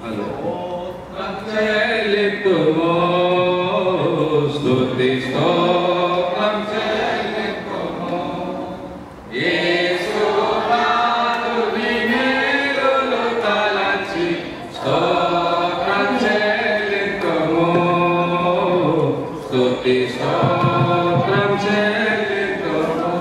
స్తోత్రం చెల్లింతుము, స్తుతి స్తోత్రం చెల్లింతుము. యేసునాథుని మేలులు తలచి స్తోత్రం చెల్లింతుము, స్తుతి స్తోత్రం చెల్లింతుము.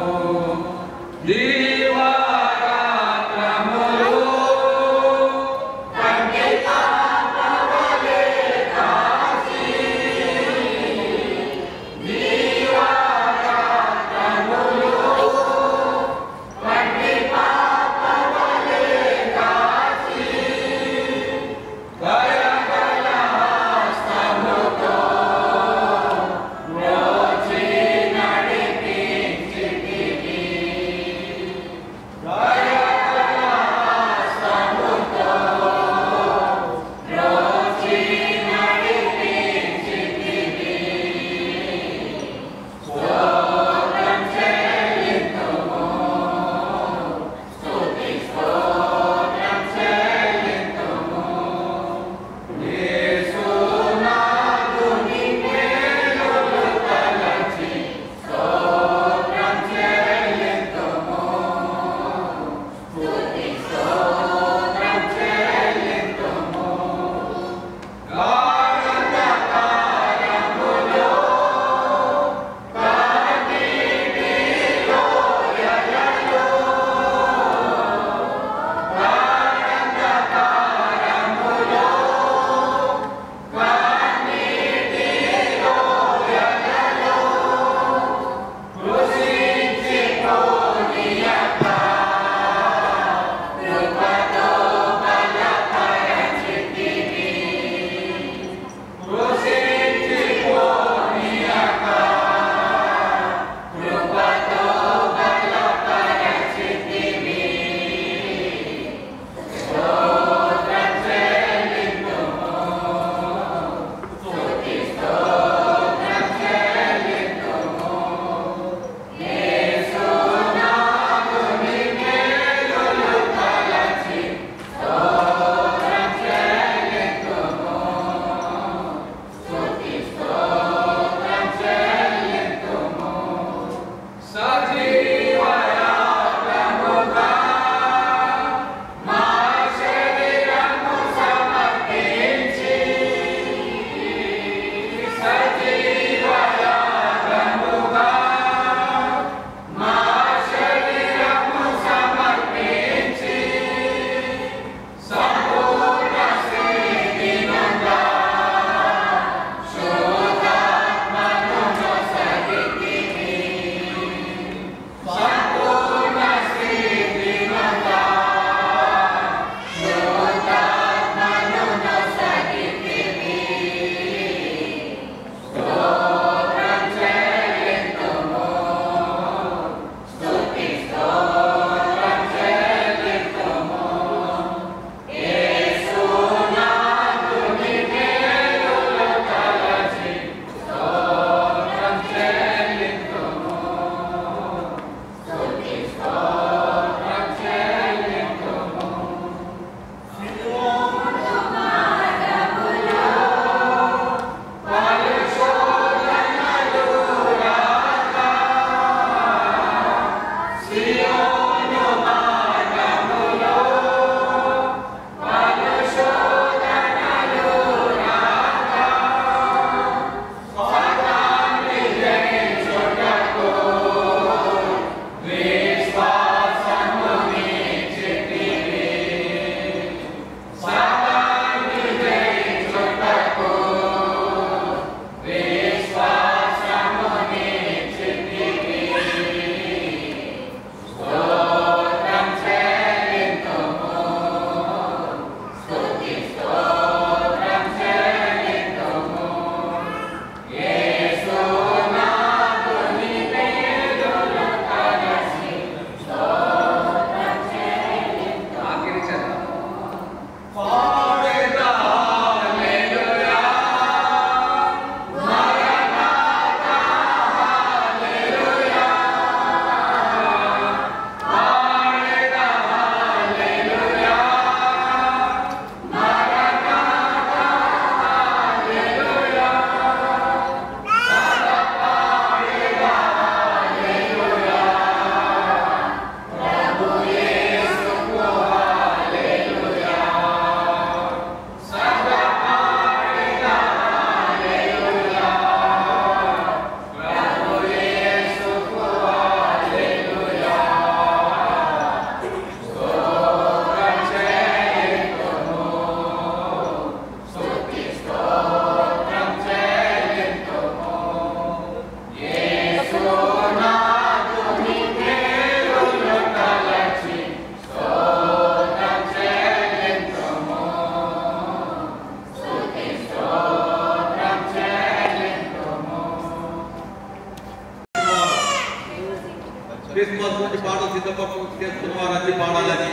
పాటలు సిద్ధపడుతూ చేస్తున్న వారన్నీ పాడాలని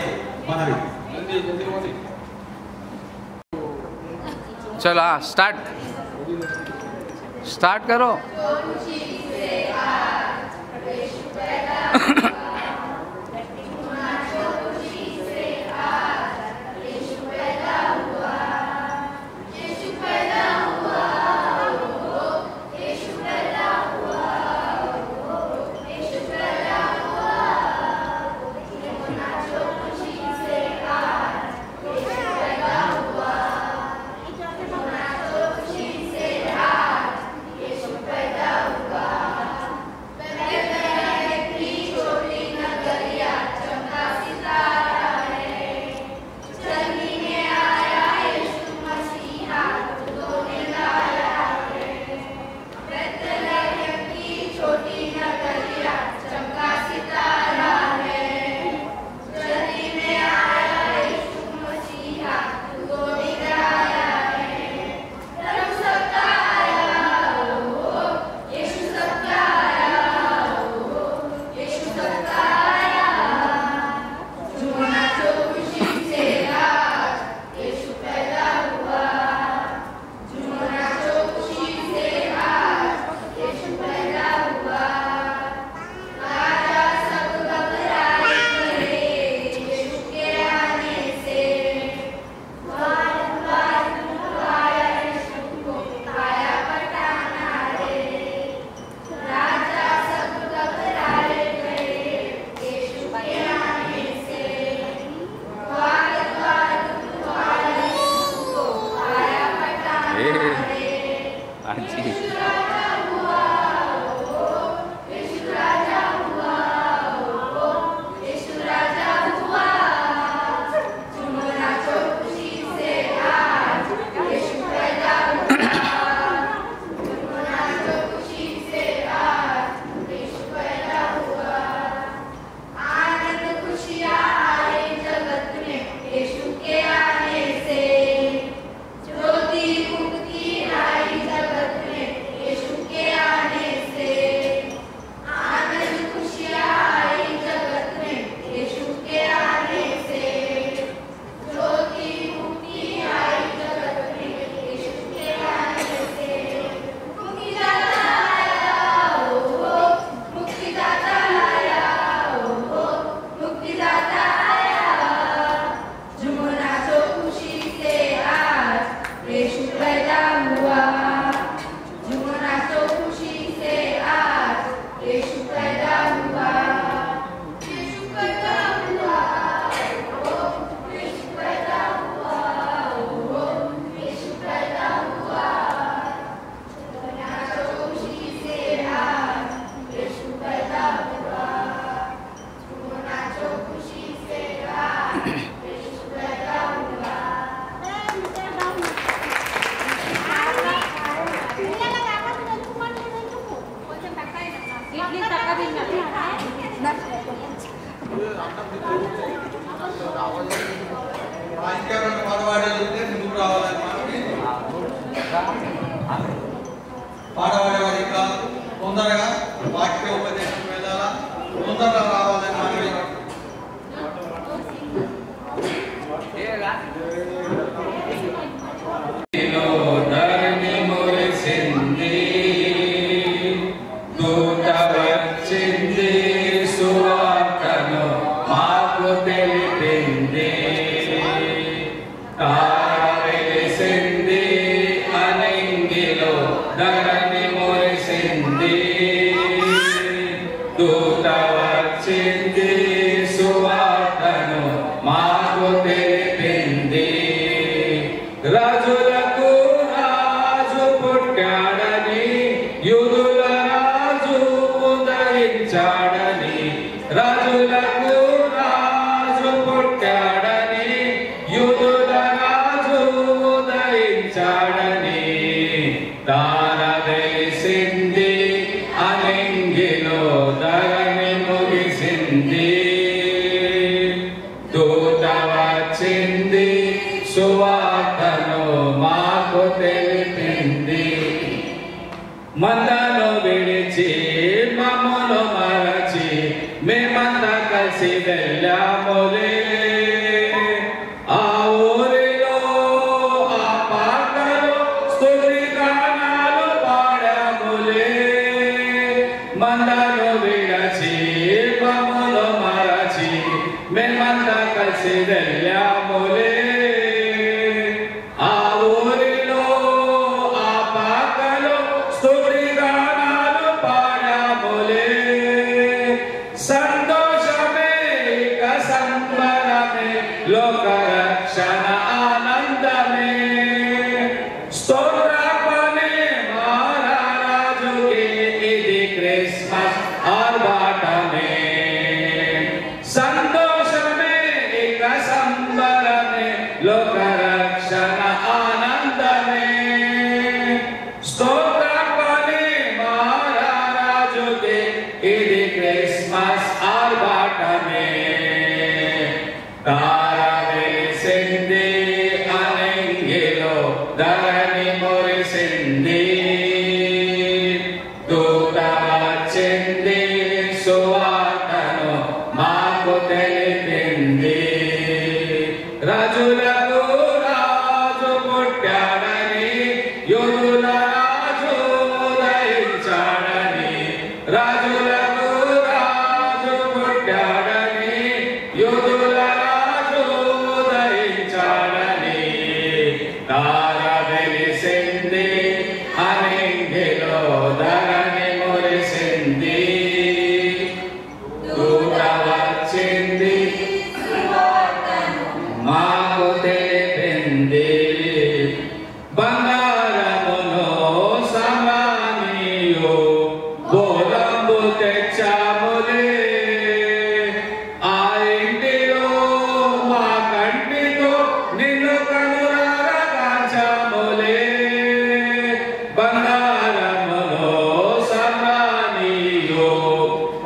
మనవి. चलो स्टार्ट करो. పాడవాడేవారు ఇంకా తొందరగా వాక్య ఉపదేశం వెళ్ళాలా, తొందరగా రావాలని మనవి. రాజులకు రాజు పుట్టాడని, యూదుల రాజు ఉదయించాడని. రాజులకు రాజు పుట్టాడని, యూదుల రాజు ఉదయించాడని. దాన తెలిసింది అనింగిలో ధరణి ముగిసింది. దూత వచ్చింది సువార్తను మాకు తెలిపింది. మందను విడిచి మమ్మను మరచి మేమంతా కలిసి వెళ్ళాములే ఆ ఊరిలో ఆ పాటలో స్తుతి గానాలు పాడాములే మందను విడచి పములు మరచి మేమంతా కలిసి వెళ్ళాములే ఆ ఊరిలో ఆ పాటలో స్తుతి గానాలు పాడాములే సంతోషమే ఇక సంబరమే లోక రక్షణ ఆనందమే స్తోత్రపనే మహారాజుకి ఇది క్రిస్మస్ ఆర్భాటమే సంతోషమే ఇక సంబరమే లోక రక్షణ ఆనందమే స్తోత్రపనే మహారాజుకి ఇది క్రిస్మస్ ఆర్భాటమే తార వెలిసింది అనంగిలో ధరణి మురిసింది దూత వచ్చింది సువార్తను మాకు తెలిపింది రాజులకు రాజు పుట్టాడని యూదుల రాజు ఉదయించాడని రాజులకు రాజు పుట్టాడని యూదుల రాజు ఉదయించాడని తార వెలిసింది అనంగిలో ధరణి మురిసింది దూత వచ్చింది మాకు తెలిపింది బంగారమును సమానియు బోలంబు తెచ్చాములే ఆ ఇంటిలో మా కంటితో నిన్ను కనులారా కాంచాములే బంగారమును సమానియు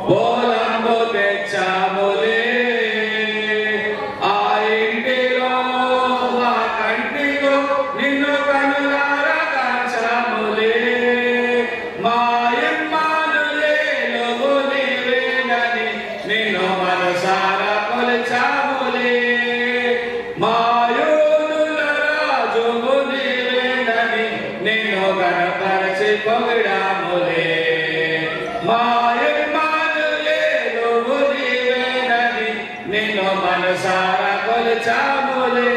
బోలంబు తెచ్చాములే ఆ ఇంటిలో మా కంటితో నిన్ను కనులారా కాంచాములే మా ఇమ్మానుయేలు నీవేనని నిన్ను మనసారా కొలిచాములే మా యూదుల రాజువు నీవేనని నిన్ను గణపరచి పొగిడాములే మా ఇమ్మానుయేలు నీవేనని నిన్ను మనసారా కొలిచాములే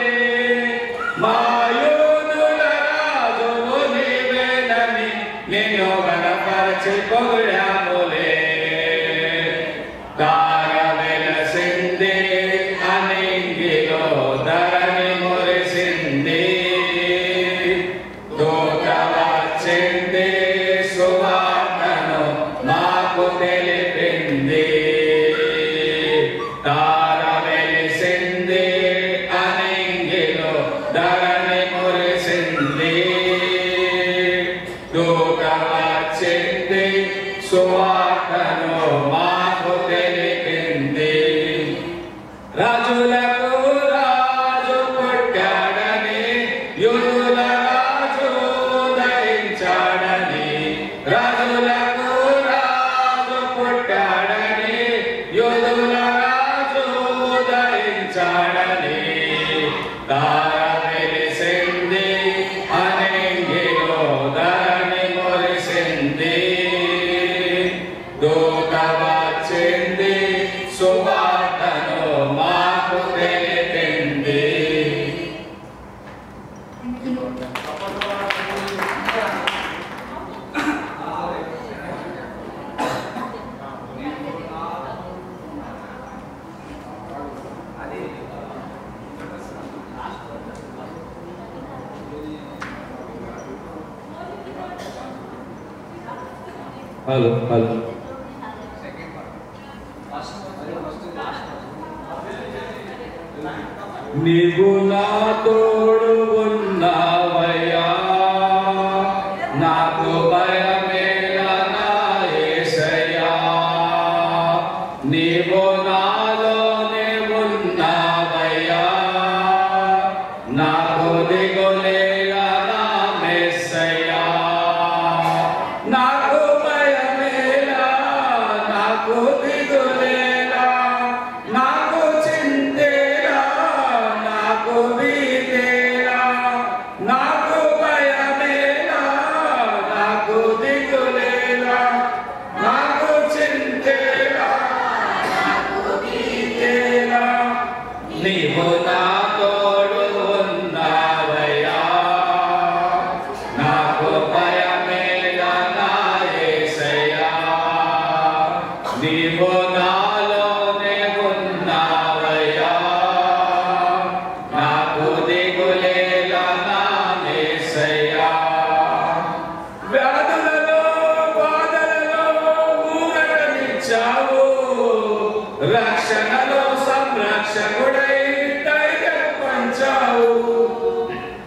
మా యూదుల రాజువు నీవేనని నిన్ను గణపరచి పొగిడాములే తార వెలసింది అనంగిలో ధరణి మురిసింది దూత వచ్చింది సువార్తను మాకు తెలిపింది తార వెలిసింది అనంగిలో ధరణి మురిసింది దూత వచ్చింది సువార్తను మాకు తెలిపింది రాజులకు రాజు పుట్టాడని యూదుల రాజు ఉదయించాడని రాజులకు రాజు పుట్టాడని యూదుల రాజు ఉదయించాడని తార వెలిసింది అనంగిలో ధరణి మురిసింది దూత వచ్చింది సువార్తను మాకు తెలిపింది హలో హలో నీవు నా తోడు ఉన్నావయ్యా నాకు భయమేలా నా యేసయ్యా నీవు నాలోనే ఉన్నావయ్యా నాకు దిగులేలా నా మెస్సయ్యా నాకు భయమేలా నాకు దిగులేలా నీవు నా తోడు ఉన్నావయ్యా నాకు భయమేలా నా యేసయ్యా నీవు నాలోనే ఉన్నావయ్యా నాకు దిగులేలా నా యేసయ్యా వ్యాధులలో బాధలలో ఊరటనిచ్చావు రక్షణలో సంరక్షకుడై ధైర్యం పంచావు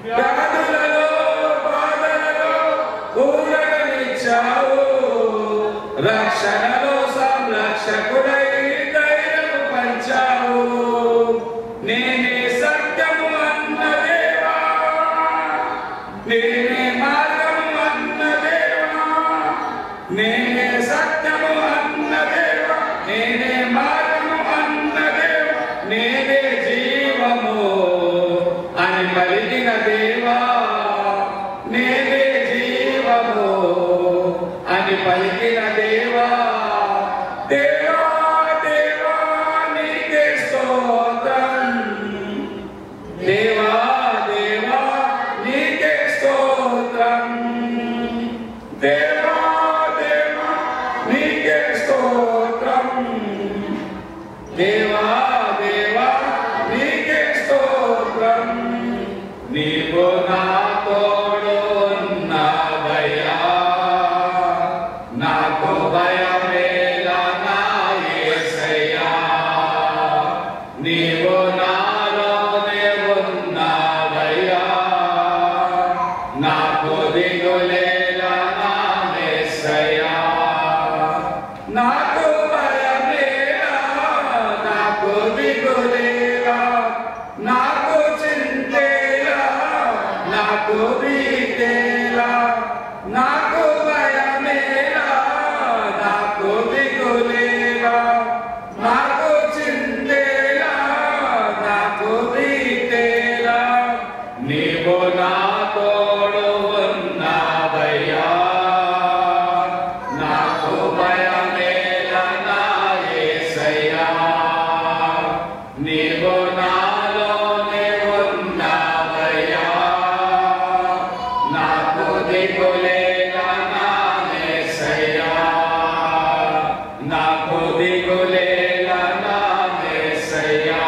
వ్యాధులలో బాధలలో ఊరటనిచ్చావు రక్షణలో సంరక్షకుడై ధైర్యం పంచావు నేనే సత్యము అన్న దేవా నేనే మార్గము అన్న దేవా నేనే సత్యము అన్న దేవా నేనే మార్గము అన్న దేవా నేనే జీవము అని పలికిన దేవా నేనే జీవము అని పలికిన దేవా దేవా దేవా నీకే స్తోత్రం దేవా దేవా నీకే స్తోత్రం దేవా దేవా నీకే స్తోత్రం దేవా దేవా నీకే స్తోత్రం నీవు నా తోడు ఉన్నావయ్యా నాకు భయమేలా నా యేసయ్యా నీవు నాలోనే ఉన్నావయ్యా నాకు దిగులేలా నా యేసయ్యా నాకు భయమేలా నాకు దిగులేలా నాకు చింతేలా నాకు భీతేలా నాకు భయమేలా నాకు దిగులేలా నాకు చింతేలా నాకు భీతేలా నీవు నా తోడు ఉన్నావయ్యా నాకు భయమేలా నా యేసయ్యా నీవు నాలోనే ఉన్నావయ్యా నాకు దిగులేలా నా యేసయ్యా నాకు దిగులేలా నా యేసయ్యా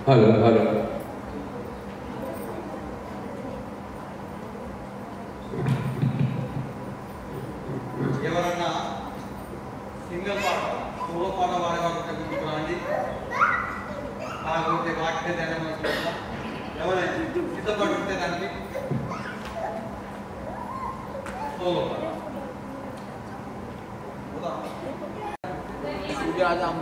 హలో హలో ఎవరన్నా సింగల్ పాట సోలో పాట పాడేవాళ్ళకి ముందుకురండి కాకపోతే వాటికే ధ్యానం చేసుకుంటా ఎవరైనా సిద్ధపడితే దానికి సోలో పాట आज हम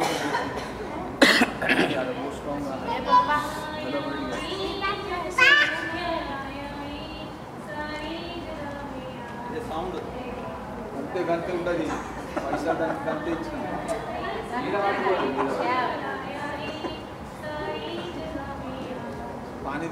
సౌండ్ అంతే గంటే ఉంటుంది పైసా దానికి గంటే ఇచ్చిన పానీ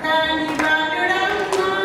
Kali baluramma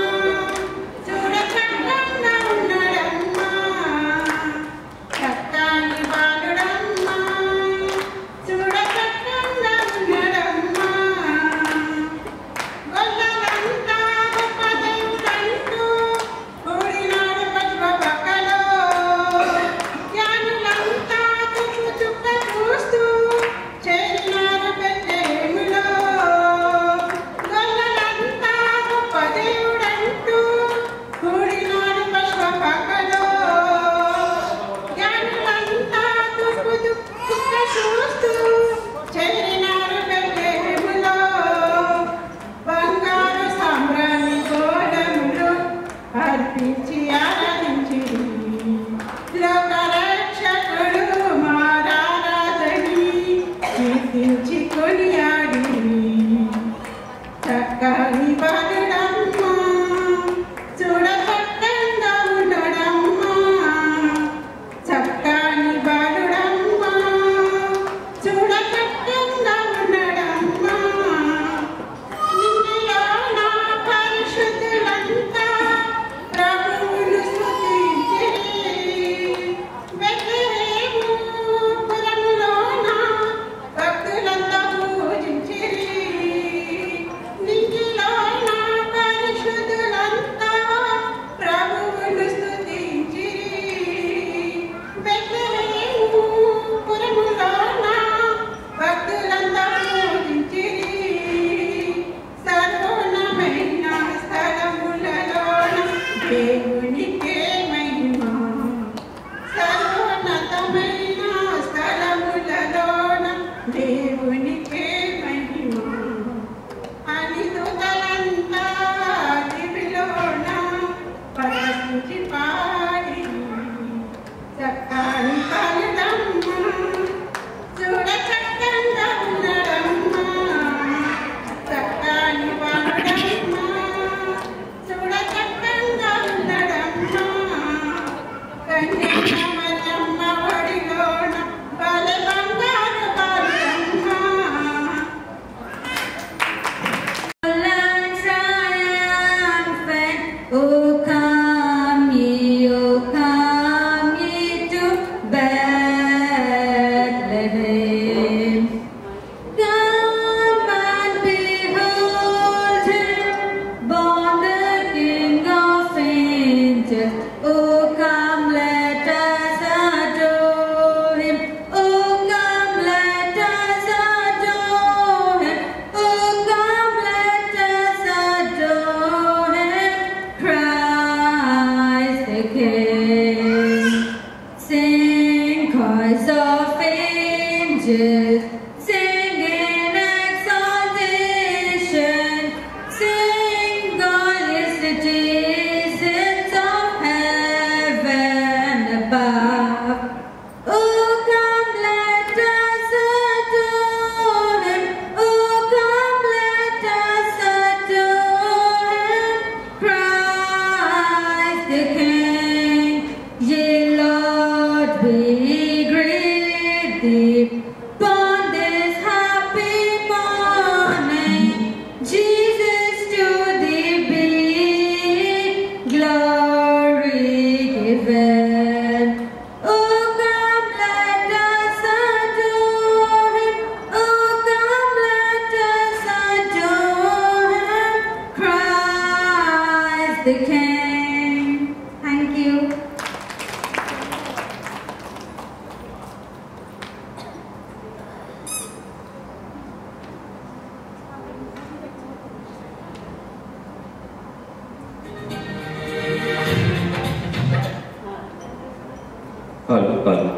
hello hello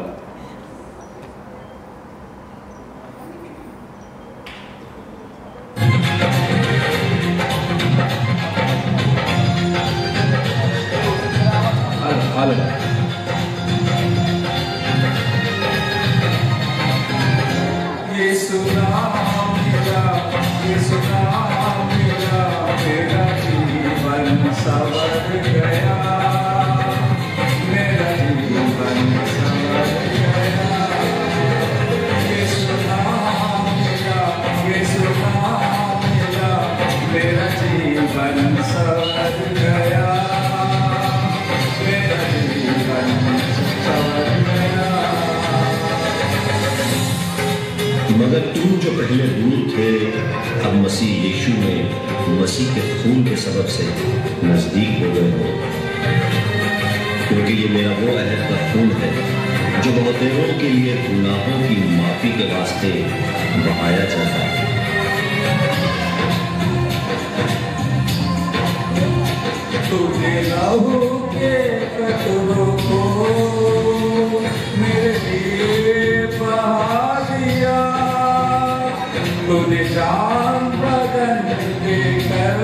hello Yeshu नाम मेरा, यीशु नाम मेरा, मेरा जीवन संवर गया, मेरा जीवन संवर गया। यीशु नाम मेरा, यीशु नाम मेरा, मेरा जीवन संवर गया, मेरा जीवन संवर गया। मगर तुम जो पहले दूर थे अब मसीह यीशु में मसीह के खून के सबब से नजदीक हो गए हो, क्योंकि ये मेरा वो अहद का खून है जो बहुतेरों के लिए गुनाहों की माफी के वास्ते बहाया जाता है। तूने लहू के कटोरों को मेरे लिए बहा दिया, तूने जान बदन देकर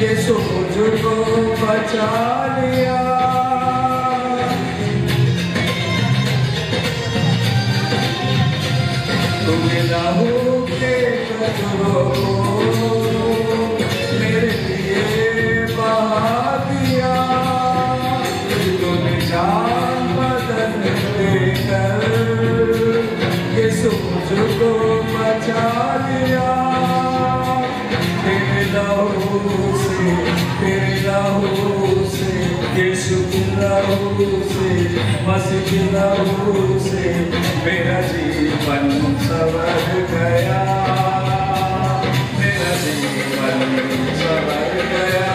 यीशु मुझको बचा लिया। तूने लहू के कटोरों को मेरे लिए बहा दिया, तूने जान बदन देकर यीशु मुझको बचा लिया। तेरे लहू से, तेरे लहू से, यीशु के लहू से, मसीह के लहू से मेरा जीवन संवर गया, मेरा जीवन संवर गया।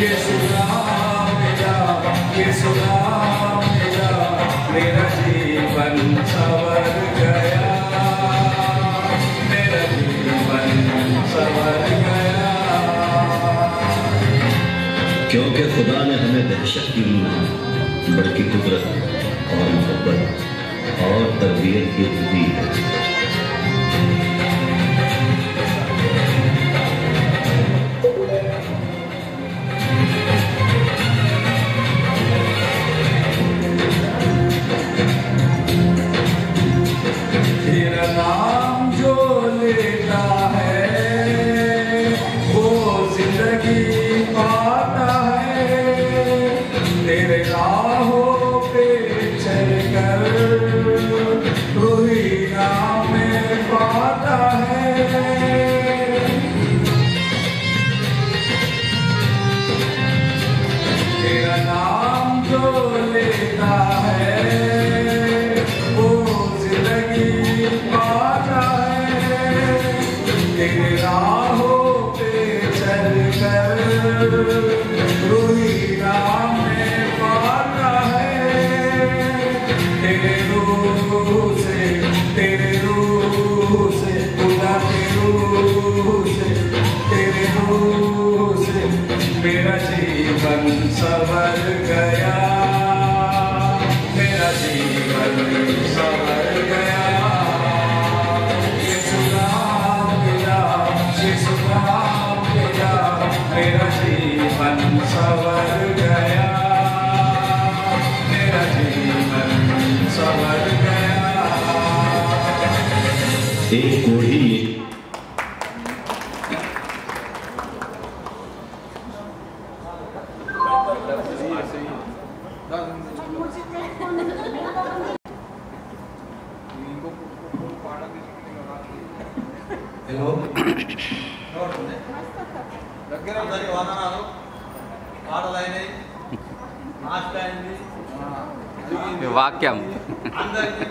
यीशु नाम मेरा, यीशु नाम मेरा, मेरा जीवन संवर गया, मेरा जीवन संवर गया। क्योंकि खुदा ने हमें दहशत की नहीं बल्कि कुदरत और मोहब्बत और तरबियत की दी है। तेरा नाम जो लेता है वो जिंदगी पाता है, तेरे राहों पे चलकर रूही नाम में पाता है। तेरा नाम जो लेता है वो जिंदगी पाता है, तेरे राहों पे चलकर रूही नाम में पाता है। तेरे रूह से, तेरे रूह से, खुदा के रूह से, तेरे रूह से मेरा जीवन संवर गया, मेरा जीवन संवर गया। यीशु नाम मेरा, यीशु नाम मेरा, मेरा जीवन संवर गया, मेरा जीवन संवर गया। एक कोढ़ी हेलो దగ్గర అందరి వందనాలు, పాటలైనవి, నాష్ట అయింది, వాక్యం అందరికి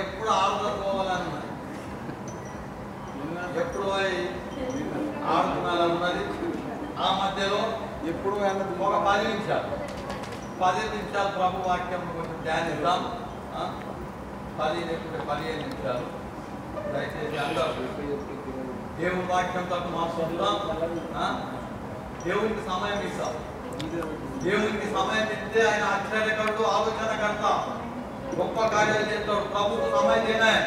ఎప్పుడు ఆడుకోవాలన్నది, ఎప్పుడు పోయి ఆడుతున్నారన్నది. ఆ మధ్యలో ఎప్పుడు ఒక 10 నిమిషాలు ప్రభు వాక్యం కొంచెం ధ్యానిద్దాం. 10 లేకుంటే 15 నిమిషాలు దయచేసి అందరూ దేవుని వాక్యం తప్ప మాట్లాడుతాం. దేవునికి సమయం ఇస్తాం. దేవునికి సమయం ఇస్తే ఆయన ఆశ్చర్యకరుడు, ఆలోచనకర్త, గొప్ప కార్యాలు చేస్తాడు. प्रभु को समय देना है.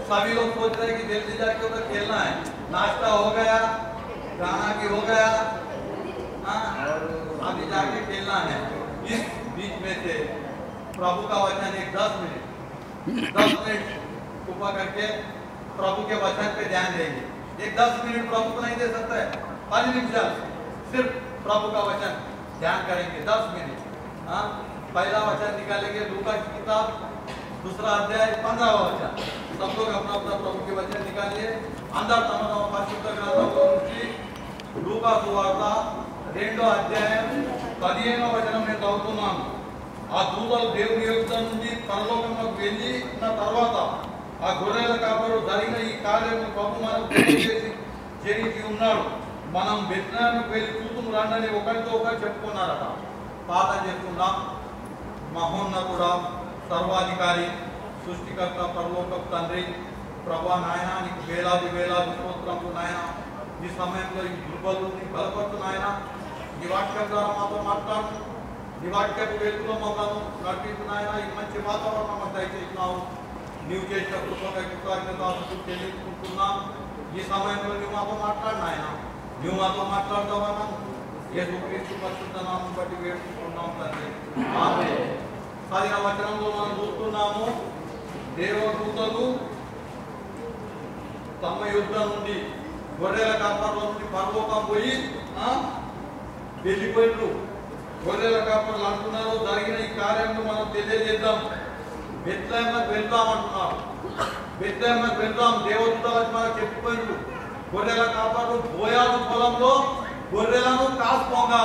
सभी लोग सोच रहे हैं कि जल्दी जाके उधर खेलना है, नाश्ता हो गया, गाना भी हो गया, अभी जाके खेलना है. इस बीच में से प्रभु का वचन एक 10 मिनट कृपा करके प्रभु के वचन पे ध्यान देंगे. एक 10 मिनट प्रभु को नहीं दे सकता है, 5 निमिष सिर्फ प्रभु का वचन ध्यान करेंगे. 10 मिनट. पहला वचन निकालेंगे लूका की किताब, दूसरा अध्याय 15वां वचन. सब लोग अपना अपना प्रभु के वचन निकालिए. अंदर तमन परिशुद्ध ग्रंथంలో నుంచి లూకా సువార్త 2వ అధ్యాయం 15వ వచనం నేను చదువుతున్నాను. ఆ దూతలు దేవుని యొద్ద నుండి పరలోకంలోకి వెళ్ళిన తర్వాత ఆ గొర్రెల కాపరు జరిగిన ఈ కార్యము ప్రభు మనకు చేసి ఉన్నాడు, మనం బెత్లెహేముకు వెళ్ళి చూద్దాం రండని ఒకరితో ఒకరు చెప్పుకున్నారట. ప్రార్థన చేసుకుందాం. మహోన్నతుడా, సర్వాధికారి, సృష్టికర్త, పరలోకపు తండ్రి, ప్రభా నాయన నీకు వేలాది స్తోత్రములు నాయన. ఈ సమయంలో ఈ దుర్బలు నీకు బలపడుతు నాయన. ఈ వాక్యం ద్వారా మాతో మాట్లాడు, ఈ వాక్యపు వెలుగులో మమ్మల్ని నడిపించు నాయన. ఈ మంచి వాతావరణం మాకు దయచేసినావు. నీవు చేసిన కృపకై కృతజ్ఞతలు చెల్లించుకుంటున్నాం. ఈ సమయంలో నువ్వు మాతో మాట్లాడు నాయన. నువ్వు మాతో మాట్లాడతావన్నా యేసుక్రీస్తు పరిశుద్ధ నామమును బట్టి వేడుకుంటున్నాం తండ్రి. ఆమేన్. సాధిన వచనంలో మనం చూస్తున్నాము, దేవదూతలు తమ యుద్ధ నుండి గొర్రెల కాపర్ల నుండి పరలోకం పోయి వెళ్ళిపోయినారు. గొర్రెల కాపర్లు అంటున్నారు, జరిగిన ఈ కార్యంలో మనం తెలియజేద్దాం, బెత్లెహేముకు వెళ్దాం అంటున్నారు. బెత్లెహేముకు వెళ్దాం, దేవదూతలు మనకు చెప్పిపోయినారు. గొర్రెల కాపర్లు బోయాజు పొలంలో గొర్రెలను కాసుకోగా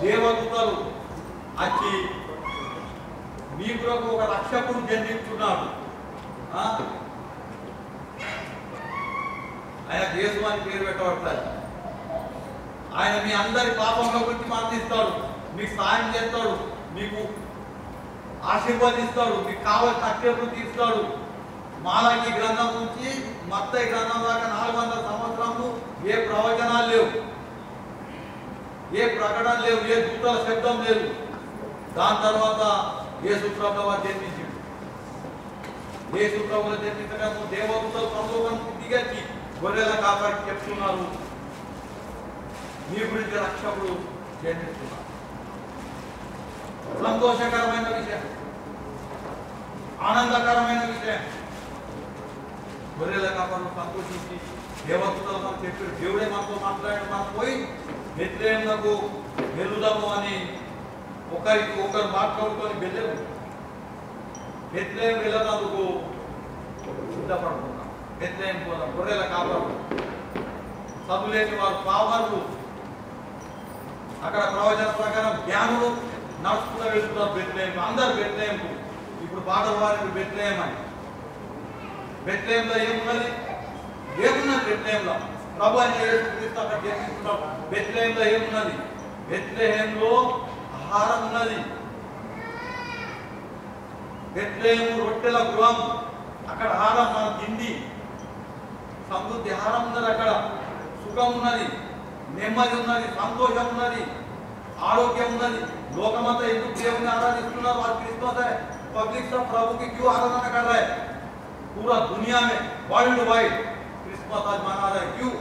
దేవదూతలు వచ్చి మీ కొరకు ఒక రక్షకుడు జన్మించున్నాడు, ఆయన యేసు అని పేరు పెట్టబడతాడు. ఆయన మీ అందరి పాపంలో గురించి మరణిస్తాడు, మీకు సాయం చేస్తాడు, మీకు ఆశీర్వదిస్తాడు, మీకు కావాల్సిన అక్షరలు తీస్తాడు. మాలాకి గ్రంథం నుంచి మత్తయి గ్రంథం దాకా 400 సంవత్సరాలు ఏ ప్రవచనాలు లేవు, ఏ ప్రకటన లేవు, ఏ దూతల శబ్దం లేదు. దాని తర్వాత యేసు ప్రభువు జన్మించాడు. యేసు ప్రభువు జన్మించడం దేవదూతలు పరలోకానికి దిగొచ్చి గొర్రెల కాపరికి చెప్తున్నారు, మీ గురించి రక్షకుడు జన్మిస్తున్నారు. సంతోషకరమైన విషయం, ఆనందకరమైన విషయం. గొర్రెల కాపరులు సంతోషించి దేవదూతలు మనకు చెప్పారు, దేవుడే మనతో మాట్లాడి మనం పోయి బెత్లెహేముకు వెళ్దాము అని ఒకరికి ఒకరు మాట్లాడుకొని వెళ్ళారు. బెత్లెహేము వెళ్ళనందుకు సిద్ధపడుతున్నారు. బెత్లెహేము పోదాం. గొర్రెల కాపరులు, చదువులేని వారు, పామరులు, అక్కడ ప్రవచన ప్రకారం జ్ఞానులు నడుచుకుంటూ వెళ్తున్నారు బెత్లెహేము. అందరు బెత్లెహేముకు. ఇప్పుడు పాటలు వారికి బెత్లెహేము అని. బెత్లెహేములో ఏమున్నది? ఏమున్నది బెత్లెహేములో? ప్రభు అయిన యేసుక్రీస్తు అక్కడ జన్మిస్తున్నాడు. బెత్లెహేములో ఏమున్నది? బెత్లెహేములో ఆహారం ఉన్నది. బెత్లెహేము రొట్టెల గృహం, అక్కడ ఆహారం మనం తిండి, సమృద్ధి ఆహారం ఉన్నది. అక్కడ సుఖం ఉన్నది, నెమ్మది ఉన్నది, సంతోషం ఉన్నది, ఆరోగ్యం ఉన్నది. లోకమంతా ఎందుకు దేవుని ఆరాధిస్తున్నారు? और क्रिसमस है, पब्लिक सब प्रभु की क्यों आराधना कर रहा है? पूरा दुनिया में वर्ल्ड वाइड क्रिसमस आज मना रहा है, क्यों?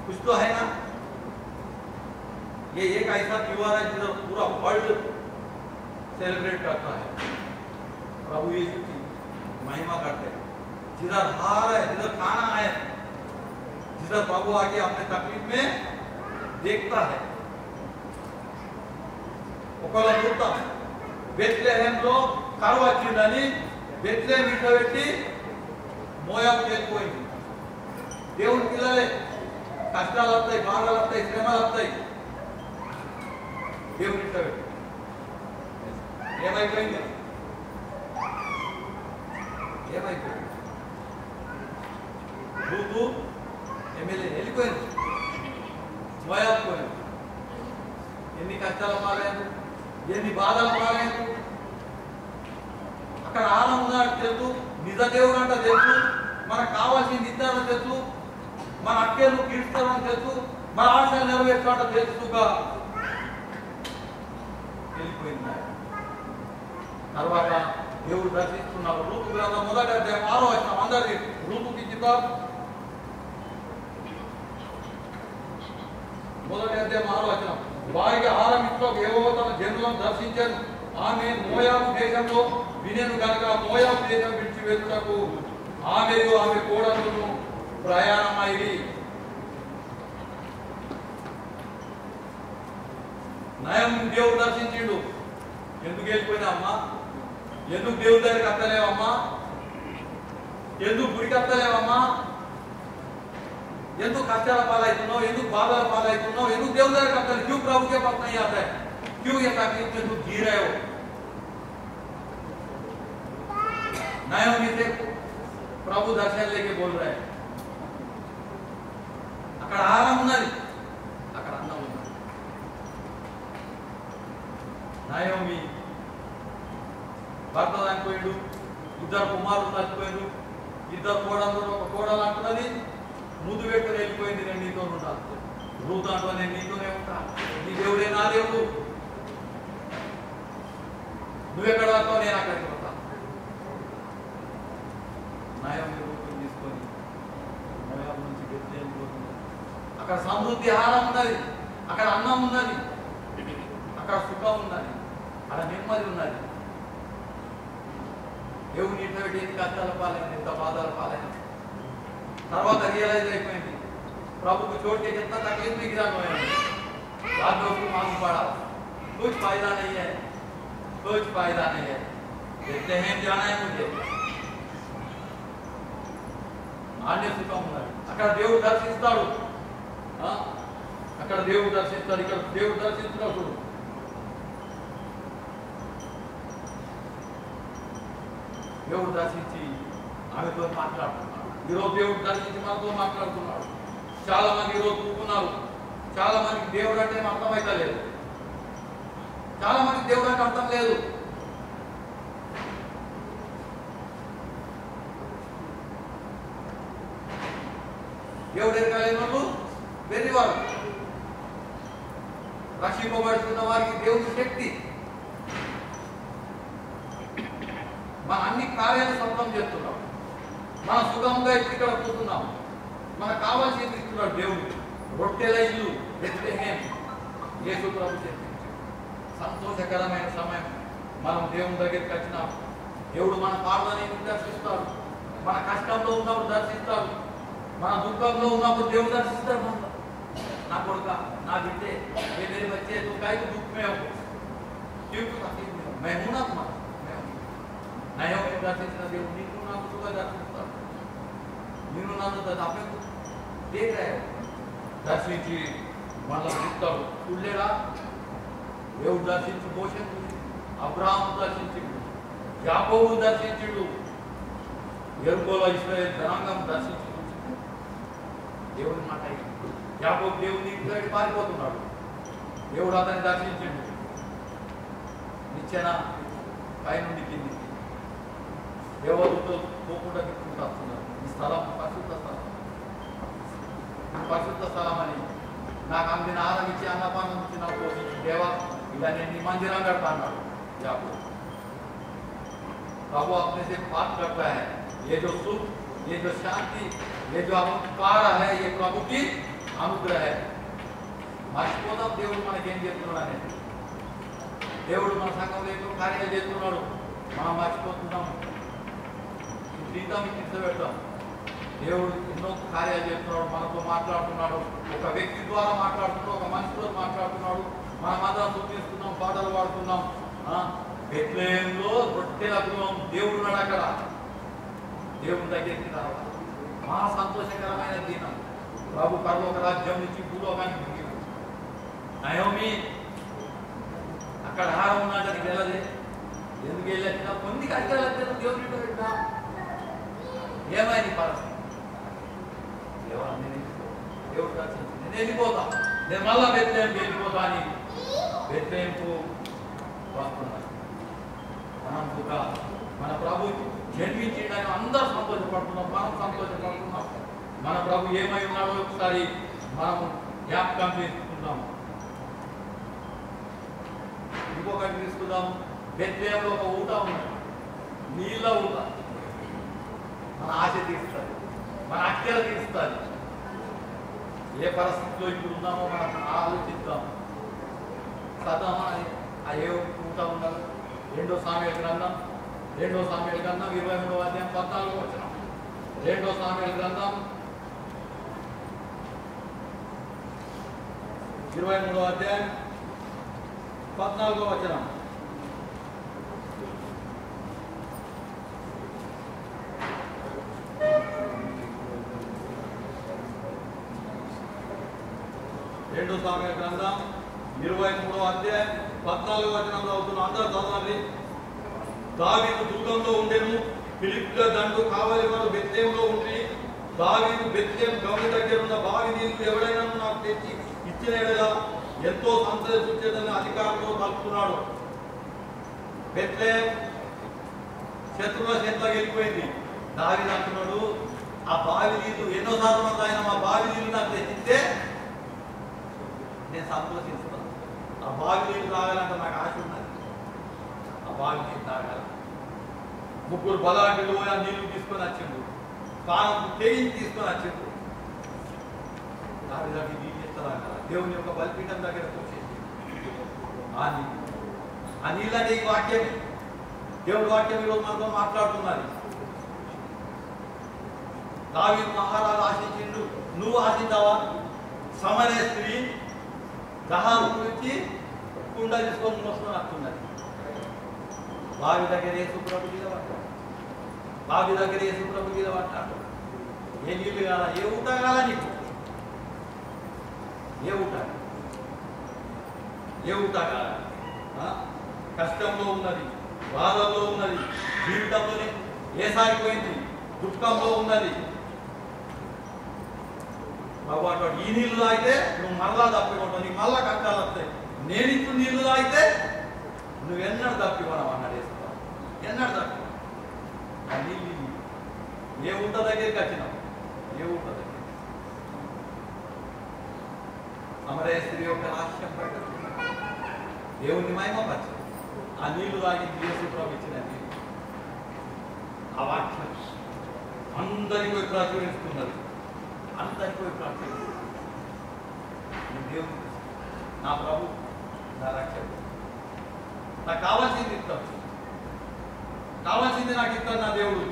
कुछ तो है ना. ये एक ऐसा त्योहार है जिधर पूरा वर्ल्ड सेलिब्रेट करता है, प्रभु यीशु की महिमा करते हैं. जिधर हार है, जिधर खाना है, जिधर प्रभु आके अपने तकलीफ में देखता है. ఒకవేళ చూద్దాం, బెత్లెహేములో కరువు వచ్చిందని బెత్లెహేము ఇంట్లో పెట్టి మోయాబు చేసిపోయింది. దేవుని పిల్లలే కష్టాలు వస్తాయి, బాధలు వస్తాయి, శ్రమలు వస్తాయి. దేవుని ఇంట్లో పెట్టి ఏమైపోయింది? ఏమైపోయింది? రూతు ఎమ్మెల్యే వెళ్ళిపోయింది, మోయాబు పోయింది. ఎన్ని కష్టాలు పాలేదు, ఎన్ని బాధలు పాలేదు. అక్కడ ఆనందం ఉన్నాడు తెలుసు, నిజ దేవుడు అంట తెలుసు, మనకు కావాల్సింది ఇద్దారని తెలుసు, మన అక్కలు తీర్చుతారని తెలుసు, మన ఆశలు నెరవేర్చుకుంటా తెలుసుగా వెళ్ళిపోయింది. తర్వాత దేవుడు దర్శిస్తున్నారు. ఋతు గ్రంథం 1వ అధ్యాయం 6వ వచనం అందరి ఋతుకి కితాబ్ 1వ అధ్యాయం 6వ వచనం. వారికి ఆహారం ఇస్తూ యెహోవా తన జనులను దర్శించాను. ఆమె మోయాబు దేశంలో వినెను గనుక మోయాబు దేశం విడిచి వెళ్ళుటకు ఆమెయు ఆమె కోడలను ప్రయాణమైరి. నయం దేవుడు దర్శించిండు. ఎందుకు వెళ్ళిపోయినావమ్మా? ఎందుకు దేవుడి దగ్గరికి అత్తలేవమ్మా? ఎందుకు గుడికి అత్తలేవమ్మా? ఎందుకు కష్టాల పాలవుతున్నావు? ఎందుకు బాధల పాలవుతున్నావు? ఎందుకు దేవుడి దగ్గరికి అత్తలే? क्यों प्रभु के पास नहीं आता है? क्यों ये तकलीफ में तुम जी रहे हो? नायोमी से प्रभु दर्शन लेके बोल रहे हैं. అక్కడ ఆహారం ఉన్నది, అక్కడ అన్నం ఉన్నది. నాయోమి భర్త చనిపోయాడు, ఇద్దరు కుమారులు చనిపోయారు, ఇద్దరు కోడలు, ఒక కోడలు అంటున్నది ముద్దు పెట్టుకుని వెళ్ళిపోయింది, నేను నీతో ఉంటాను. రూతు అంటూ నేను నీతోనే ఉంటా, నీ దేవుడే నా దేవుడు, నువ్వెక్కడ వస్తావు నేను అక్కడికి వస్తాను. నాయోమి రూతుని తీసుకొని మోయాబు నుంచి బెత్లెహేము పోతుంది. అక్కడ సమృద్ధి ఆహారం ఉన్నది, అక్కడ అన్నం ఉన్నది, అక్కడ సుఖం ఉన్నది, అక్కడ నెమ్మది ఉన్నది. దేవుని ఇంట్లో ఎన్ని కష్టాల పాలైంది, ఎంత బాధల పాలైంది. తర్వాత రియలైజ్ అయిపోయింది प्रभु को छोड़ के कितना तकलीफ में गिरा हुआ है. बाद में उसको मालूम पड़ा कुछ फायदा नहीं है, कुछ फायदा नहीं है. बेत्लेहम जाना है मुझे. आने सुखम ఉన్నది. అక్కడ దేవుడు దర్శిస్తాడు, అక్కడ దేవుడు దర్శిస్తాడు, ఇక్కడ దేవుడు దర్శిస్తాడు. దేవుడు దర్శించి ఆమెతో మాట్లాడుతున్నాడు. ఈరోజు దేవుడు దర్శించి మనతో మాట్లాడుతున్నాడు. చాలా మంది ఈరోజు ఊరుకున్నారు. చాలా మందికి దేవుడు అంటే అర్థమైతే లేదు. చాలా మందికి దేవుడు అంటే అర్థం లేదు. దేవుడు ఎరగలేని వాళ్ళు వెర్రివారు. రక్షింపబడుతున్న వారికి దేవుని శక్తి మన అన్ని కార్యాలు సఫలం చేస్తున్నాం. మన సుఖంగా ఇక్కడ కూర్చున్నాం. మనకు కావాల్సింది ఇస్తున్నాడు దేవుడు. రొట్టెల ఇల్లు బెత్లెహేం యేసు ప్రభు చెప్పించాడు. సంతోషకరమైన సమయం మనం దేవుని దగ్గరికి వచ్చినాం. దేవుడు మన పాపలని దర్శిస్తాడు, మన కష్టంలో ఉన్నప్పుడు దర్శిస్తాడు, మన దుఃఖంలో ఉన్నప్పుడు దేవుడు దర్శిస్తాడు. మన నా కొడుక, నా బిడ్డే, ये मेरे बच्चे तो काहे को दुख में हो, क्यों तकलीफ में हो, मैं हूं ना तुम्हारा, मैं हूं. నాయోమి దర్శించిన దేవుడు నీకు నాకు సుఖంగా దర్శిస్తాడు. నేను నన్ను అప్పుడు దర్శించి మళ్ళీ ఇస్తాడు. చూడలేరా, దేవుడు దర్శించి మోషేను, అబ్రాహాము దర్శించిండు, యాకోబు దర్శించిండు, యెరికోలో ఇశ్రాయేలు జనాంగం దర్శించి దేవుని మాట. యాకోబు దేవుని ఇంటికి పారిపోతున్నాడు, దేవుడు అతన్ని దర్శించిండు. నిచ్చెన పై నుండి కిందికి దేవదూతలు పోకుండా దిక్కుంటూ వస్తున్నారు. ఈ స్థలం పరిశుద్ధ స్థలం, పరిశుద్ధ స్థలం అని నాకు అందిన ఆహారం ఇచ్చి అన్నపానం ఇచ్చి నాకు పోషించి దేవా ఇలా నేను నీ మందిరం కడతా అన్నాడు యాకోబు. प्रभु अपने से बात करता है. ये जो सुख, ये जो शांति, ये जो अहंकार है, ये प्रभु की अनुग्रह है. మర్చిపోదాం దేవుడు మనకేం చేస్తున్నాడని. దేవుడు మన సంఘంలో ఎన్నో కార్యాలు చేస్తున్నాడు, మనం మర్చిపోతున్నాం. జీతం పెడతాం. దేవుడు ఎన్నో కార్యాలు చేస్తున్నాడు, మనతో మాట్లాడుతున్నాడు, ఒక వ్యక్తి ద్వారా మాట్లాడుతున్నాడు, ఒక మనిషితో మాట్లాడుతున్నాడు. మనం అందరం చూపిస్తున్నాం, పాటలు పాడుతున్నాం. బెత్లెహేములో రొట్టెల గృహం దేవుడు ఉన్నాడు. అక్కడ దేవుని దగ్గరికి రావాలి. మహా సంతోషకరమైన దినం. ప్రభు పరలోక రాజ్యం నుంచి భూలోకానికి దిగి నాయోమి అక్కడ ఆహారం ఉన్నాడని వెళ్ళదే. ఎందుకు వెళ్ళా? కొన్ని కష్టాలు దేవుని పెట్టా. ఏమైంది పరిస్థితి? దేవుడు దర్శించి నేను వెళ్ళిపోతా, నేను మళ్ళా బెత్లెహేముకి వెళ్ళిపోతా అని బెత్లెహేముకు వస్తున్నాను. మనం కూడా మన ప్రభు జన్మించిందని అందరూ సంతోషపడుతున్నాం, మనం సంతోషపడుతున్నాం. మన ప్రభు ఏమై ఉన్నాడో ఒకసారి మనం జ్ఞాపకం తీసుకుందాం. ఇంకొకటి తీసుకుందాం. బెత్లెహేంలో ఒక ఊట ఉన్నది, నీళ్ళ ఊట. మన ఆశ తీస్తుంది, మన అక్కర తీస్తుంది. ఏ పరిస్థితిలో ఇప్పుడు ఉన్నామో మనం ఆలోచిద్దాం. సదమా అయ్యే ఊట ఉన్నది. 2 సామెయలు గ్రంథం 23వ అధ్యాయం 14వ వచనం. 2 సామెయలు గ్రంథం 23వ అధ్యాయం 14వ వచనం. సామెయల గ్రంథం 23వ అధ్యాయం 14వ వచనంలో అవుతున్న అందరూ చదవండి. దావీదు దుర్గంలో ఉండెను, ఫిలిష్తీయుల దండు కావలి వారు బెత్లెహేములో ఉండి, దావీదు బెత్లెహేము గౌని దగ్గర ఉన్న బావి నీళ్లు ఎవడైనా నాకు తెచ్చి ఇచ్చిన ఎడలా ఎంతో సంతోషించేదని అధికారంలో కలుపుతున్నాడు. బెత్లెహేము శత్రువుల చేతిలోకి వెళ్ళిపోయింది. దావీదు అంటున్నాడు, ఆ బావి నీళ్లు ఎన్నోసార్లు ఆయన మా బావి నీళ్లు నాకు తెచ్చిస్తే నేను సంతోషిస్తాను. ఆ బావి నీళ్ళు తాగాలంటే నాకు ఆశ ఉన్నది. ఆ బావి నీళ్ళు తాగాలి. 3 బలాఢ్యులు ఆ నీళ్లు తీసుకొని వచ్చిండు, పానం తెగించి తీసుకొని వచ్చిండు. దాని దగ్గర నీళ్ళు ఇస్తారా కదా, దేవుని యొక్క బలిపీఠం దగ్గరకు వచ్చేసి ఆ నీళ్ళంటే ఈ వాక్యమే. దేవుడి వాక్యం ఈరోజు మనతో మాట్లాడుతున్నది. దావీదు మహారాజు ఆశించిండు, నువ్వు ఆశించావా? సమరయ స్త్రీ దహాను గురించి కుండ తీసుకొని మోసుకొని వస్తున్నది. బావి దగ్గర యేసుప్రభు గీలబడ్డాడు. బావి దగ్గర యేసుప్రభు గీలబడ్డాడు. ఏ నీళ్ళు కాల, ఏ ఊట కాల నీకు? ఏ ఊట కాల? కష్టంలో ఉన్నది, బాధల్లో ఉన్నది, జీవితంలోనే ఏసాగిపోయింది, దుఃఖంలో ఉన్నది. బాబు అంటాడు, ఈ నీళ్లు తాగితే నువ్వు మరలా తప్పికొంటావు, నీకు మళ్ళా కష్టాలు వస్తాయి. నేను ఇప్పుడు నీళ్లు తాగితే నువ్వు ఎన్నడూ తప్పికొనవు అన్నాడు వేసుకో. ఎన్నడూ తప్పి ఆ నీళ్ళు ఏ ఊట దగ్గరికి వచ్చినావు? ఏ ఊట దగ్గర? సమరయ స్త్రీ యొక్క రహస్యం పడ్డ దేవుని మహిమపరచు. ఆ నీళ్లు తాగింది యేసుప్రభు ఇచ్చిన నీళ్ళు. ఆ వాక్యం అందరికీ ప్రచురిస్తున్నది. అందరికీ ప్రార్థిస్తుంది. దేవుడు నా ప్రభు, నా రక్షకుడు, నాకు కావాల్సింది ఇస్తాడు, కావాల్సింది నాకు ఇస్తాడు నా దేవుడు.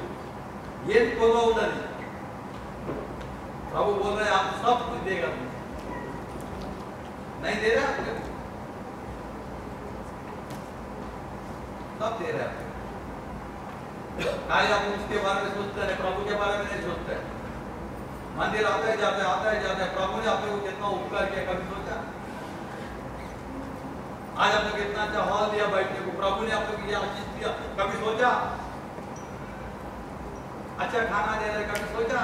ఏది కొలువ ఉన్నది? ప్రభు बोल रहे आप सब कुछ देगा, नहीं दे रहा आपको, सब दे रहा है। आज आप उसके बारे में सोचते हैं, प्रभु के बारे में नहीं सोचते हैं। मंदिर आते ही जाते हैं। प्रभु ने आपको कितना उपकार किया, कभी सोचा? आज आपने कितना अच्छा हॉल दिया बैठने को, प्रभु ने आपको किया आशीष दिया, कभी सोचा? अच्छा खाना दे रहे, कभी सोचा?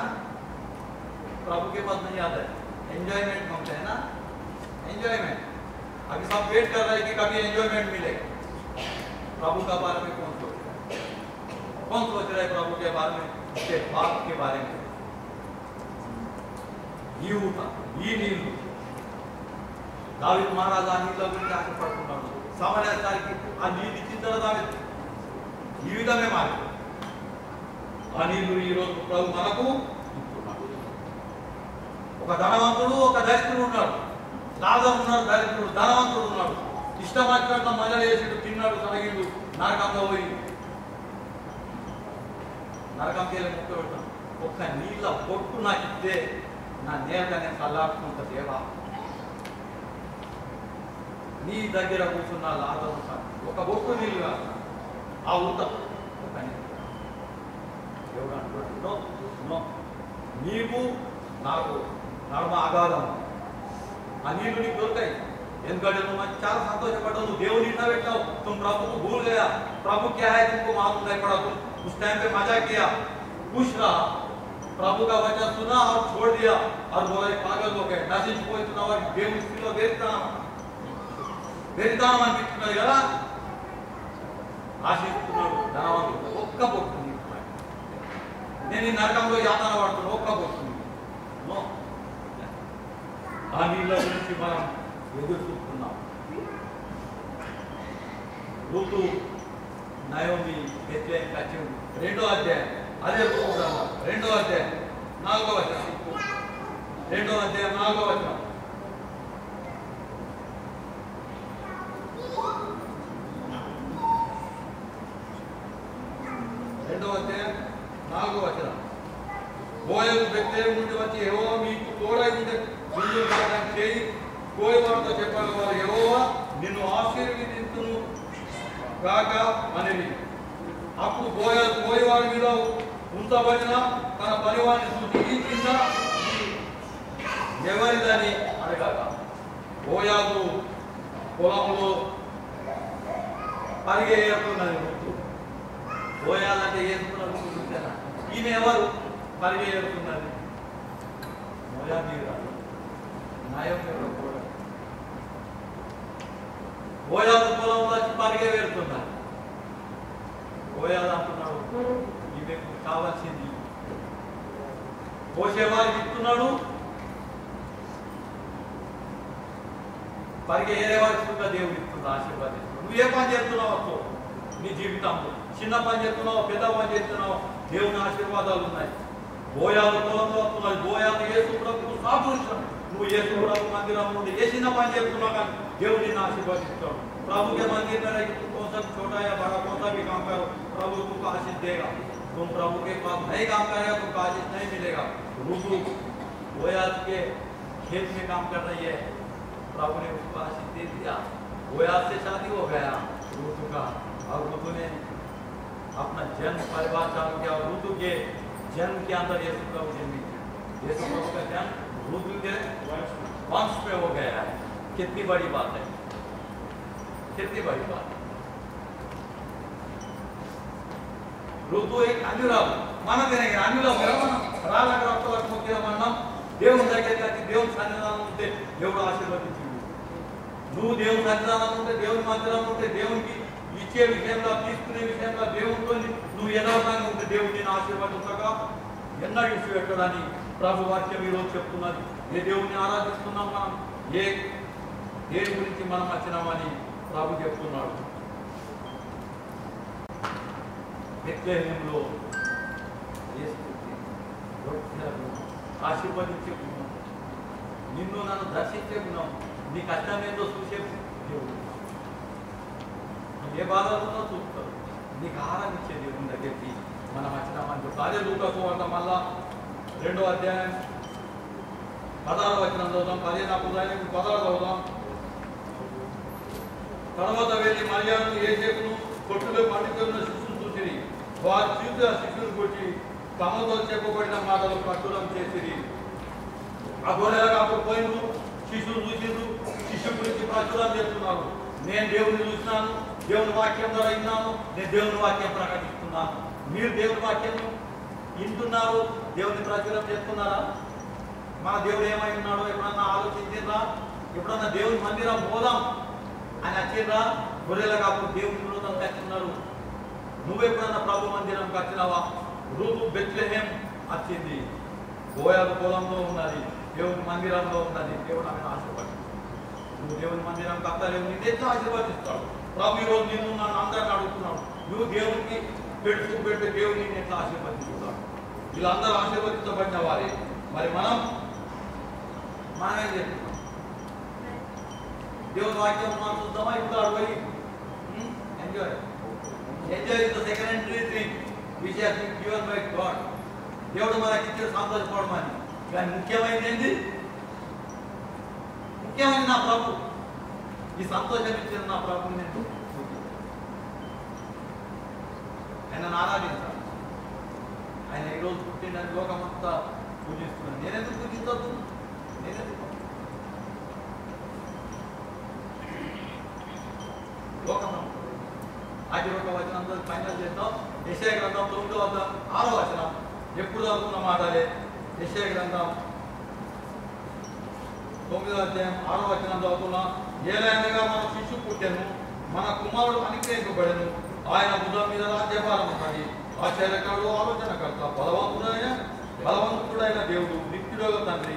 प्रभु के पास नहीं आता है, एंजॉयमेंट मांगते हैं ना, एंजॉयमेंट। अभी सब वेट कर रहे हैं कि कभी एंजॉयमेंट मिलेगा। प्रभु का बारे में कौन सोच रहा है? कौन सोच रहा है प्रभु के बारे में, उसके बाप के बारे में? ఈ ఊట, ఈ నీళ్లు. దావీదు మహారాజు ఆ నీళ్ళ గురించి ఆశపడుతున్నాడు. సమరయ స్త్రీకి ఆ నీళ్ళు ఇచ్చిన తర్వాత ఆమె జీవితమే మారింది. ఆ నీళ్లు ఈరోజు ప్రభు మనకు ఇస్తున్నాడు. ఒక ధనవంతుడు, ఒక దరిద్రుడు ఉన్నాడు. లాజరు ఉన్నాడు, దరిద్రుడు. ధనవంతుడు ఉన్నాడు. ఇష్టం వచ్చినట్టు మజా చేసిడు, తిన్నాడు, తనగిండు, నరకంలో పోయి నరకంకి వెళ్ళి ముక్క పెడతాడు. ఒక్క నీళ్ళ పొట్టు నాకు ఇస్తే నా నేరుగా నేను చల్లార్చుకుంటా దేవా. నీ దగ్గర కూర్చున్న లాభం ఒక బొట్టు నీళ్ళు కాదు, ఆ ఊట ఒక దేవుడు అంటున్నాడు, నీవు నాకు నడమ ఆగాధం. ఆ నీళ్ళు నీకు దొరికాయి. ఎందుకంటే నువ్వు చాలా సంతోషపడ్డావు, నువ్వు దేవుని ఇంట్లో పెట్టావు. तुम प्रभु को भूल गया, प्रभु क्या है तुमको मालूम नहीं पड़ा, तुम उस टाइम पे मजा किया, खुश रहा, प्रभु का वचन सुना और छोड़ दिया और बोला पागल हो गए, నశించిపోతున్నా వారి దేవుని స్థితిలో వెళ్తాం అనిపిస్తున్నది కదా. ఆశిస్తున్నాడు ధనవంతుడు, ఒక్క పొట్టు నేను ఈ నరకంలో యాతన పడుతున్నాను, ఒక్క పొట్టు. ఆ నీళ్ళ గురించి మనం ఎదురు చూస్తున్నాం. రూతు నయోమి బెత్లెహేముకి వచ్చింది. 2వ అధ్యాయం అదే ప్రోగ్రాం 2వ అధ్యాయం 4వ వచనం. 2వ అధ్యాయం 4వ వచనం. 2వ అధ్యాయం 4వ వచనం. బోయజు బెత్లెహేము నుండి వచ్చి యెహోవా మీకు తోడై ఉండే విందు కార్యం చేయి కోయవారితో చెప్పగా వారు యెహోవా నిన్ను ఆశీర్వదించును గాక అనేది. అప్పుడు కోయవారి మీద ఉంచబడిన తన పనివాడిని చూసి ఈ కింద ఎవరిదని అడగాక బోయాజు పొలంలో పరిగెడుతున్నది. బోయాజు అంటే ఏసుకున్నది. ఈమె ఎవరు పరిగెడుతున్నది? మోయాబీయురాలు నయోమి కూడా బోయాజు పొలంలో వచ్చి పరిగెడుతున్నారు. బోయాజు అంటున్నాడు ఈమెకు కావాల్సింది పోసేవారికి ఇస్తున్నాడు, పరిగెడేవారికి కూడా దేవుడు ఇస్తున్నాడు, ఆశీర్వాదిస్తున్నాడు. నువ్వు ఏ పని చేస్తున్నావు నీ జీవితంలో? చిన్న పని చేస్తున్నావు, పెద్ద పని చేస్తున్నావు, దేవుని ఆశీర్వాదాలు ఉన్నాయి. బోయాజు పొలంలో వస్తున్నాయి. బోయాజు యేసు ప్రభువుకు సాదృశ్యం. నువ్వు యేసు ప్రభు మందిరం నుండి ఏ చిన్న పని చేస్తున్నావు కానీ దేవుడు నిన్ను ఆశీర్వదిస్తాడు. प्रभु के मंदिर में रह तुमको सब छोटा या बड़ा कौन सा भी काम करो प्रभु तुमको आशीष देगा। तुम प्रभु के पास नहीं काम करेगा तुमको आशीष नहीं मिलेगा। रुतु बोयाज के खेत में काम कर रही है, प्रभु ने उसको आशीष दे दिया। बोयाज से शादी हो गया रुतु का, और रुतु ने अपना जन्म परिवार चालू किया। और रुतु के जन्म के अंदर यीशु प्रभु जन्मी। यीशु प्रभु का जन्म रुतु के वंश पे हो गया है। कितनी बड़ी बात है, कितनी बड़ी बात। रुतु एक अनुराग मन देने अनुराग రాళ్ళకు రక్తలకు మొక్కిన మనం దేవుని దగ్గరికి వచ్చి దేవుని సన్నిధానం ఉంటే దేవుడు ఆశీర్వదించింది. నువ్వు దేవుని సన్నిధానం ఉంటే దేవుని మందిరం ఉంటే దేవునికి ఇచ్చే విషయంలో తీసుకునే విషయంలో దేవునితో నువ్వు యథార్థంగా ఉంటే దేవుడు నేను ఆశీర్వదించగా ఎన్నడూ విడిచిపెట్టడని ప్రభు వాక్యం ఈరోజు చెప్తున్నది. ఏ దేవుడిని ఆరాధిస్తున్నాం మనం, ఏ దేని గురించి మనం వచ్చినామని ప్రభు చెప్తున్నాడు. బెత్లెహేములో ఆశీర్వదించే గుణం, నిన్ను నన్ను దర్శించే గుణం, నీ కష్టం ఏందో చూసే దేవుడు. ఏ బాధలో చూస్తాడు, నీకు ఆహారం ఇచ్చే దేవుని దగ్గరికి మనం వచ్చినామని చెప్తాం. అదే లూకా సువార్త మళ్ళా 2వ అధ్యాయం 16వ వచనం చదువుదాం. 16 చదువుదాం. తర్వాత వెళ్ళి మరియాను యేసేపును కొట్టులో పండుతున్న శిశువును చూసిరి. వారు చూసి ఆ శిశువును కొట్టి తమతో చెప్పబడిన మాటలు ప్రచురం చేసిరి. ఆ గొర్రెలకు అప్పుడు పోయిండ్రు, శిశువును చూసిండ్రు, శిశువు గురించి ప్రచురం చేస్తున్నారు. నేను దేవుని చూసినాను, దేవుని వాక్యం ద్వారా విన్నాను, నేను దేవుని వాక్యం ప్రకటిస్తున్నాను. మీరు దేవుని వాక్యం వింటున్నారు, దేవుని ప్రచురం చేస్తున్నారా? మన దేవుడు ఏమై ఉన్నాడో ఎప్పుడన్నా ఆలోచించిందా? ఎప్పుడన్నా దేవుని మందిరం పోదాం అని వచ్చిందా? గొర్రెలకు అప్పుడు దేవుని విరోధం తెచ్చున్నారు. నువ్వెప్పుడన్నా ప్రభు మందిరంకి వచ్చినావా? రుతు బెత్లెహేం వచ్చింది, బోయాజు పొలంలో ఉన్నది, దేవుని మందిరంలో ఉన్నది. దేవుడు ఆమెను ఆశీర్వదిస్తాడు. నువ్వు దేవుని మందిరంకి అత్తలేవు, నిన్ను ఎట్లా ఆశీర్వదిస్తాడు? ప్రభు ఈరోజు నిన్ను నన్ను అందరిని అడుగుతున్నాడు, నువ్వు దేవునికి పెడితే దేవుడు నిన్ను ఎట్లా ఆశీర్వదిస్తున్నాడు? వీళ్ళందరూ ఆశీర్వదించబడిన వారే. మరి మనమేం చేస్తున్నాం? దేవుని వాక్యం మనం చూద్దామా? ఇప్పుడు అడుగు enjoy is the secondary thing which has been given by God. దేవుడు మనకి ఇచ్చిన సంతోషపడమని. కానీ ముఖ్యమైనది ఏంటి? ముఖ్యమైన నా ప్రభు. ఈ సంతోషం ఇచ్చిన నా ప్రభుని నేను ఆయన ఆరాధించాలి. ఆయన ఈరోజు పుట్టిందని లోకమంతా పూజిస్తున్నాను. నేనెందుకు పూజించొద్దు? నేనెందుకు? లోకమంతా అది ఒక వచనంతో ఫైనల్ చేద్దాం. యెషయా గ్రంథం 9వ వచనం ఎప్పుడు చదువుకున్న మాటలే. యెషయా గ్రంథం 9వ అధ్యాయం 6వ వచనం చదువుతున్నాం. ఏలైనగా మన శిశువు పుట్టెను, మన కుమారుడు అనుగ్రహింపబడెను, ఆయన భుజం మీద రాజ్యభారం ఉన్నది. ఆశ్చర్యకరుడు, ఆలోచనకర్త, బలవంతుడైన దేవుడు, నిత్యుడైన తండ్రి,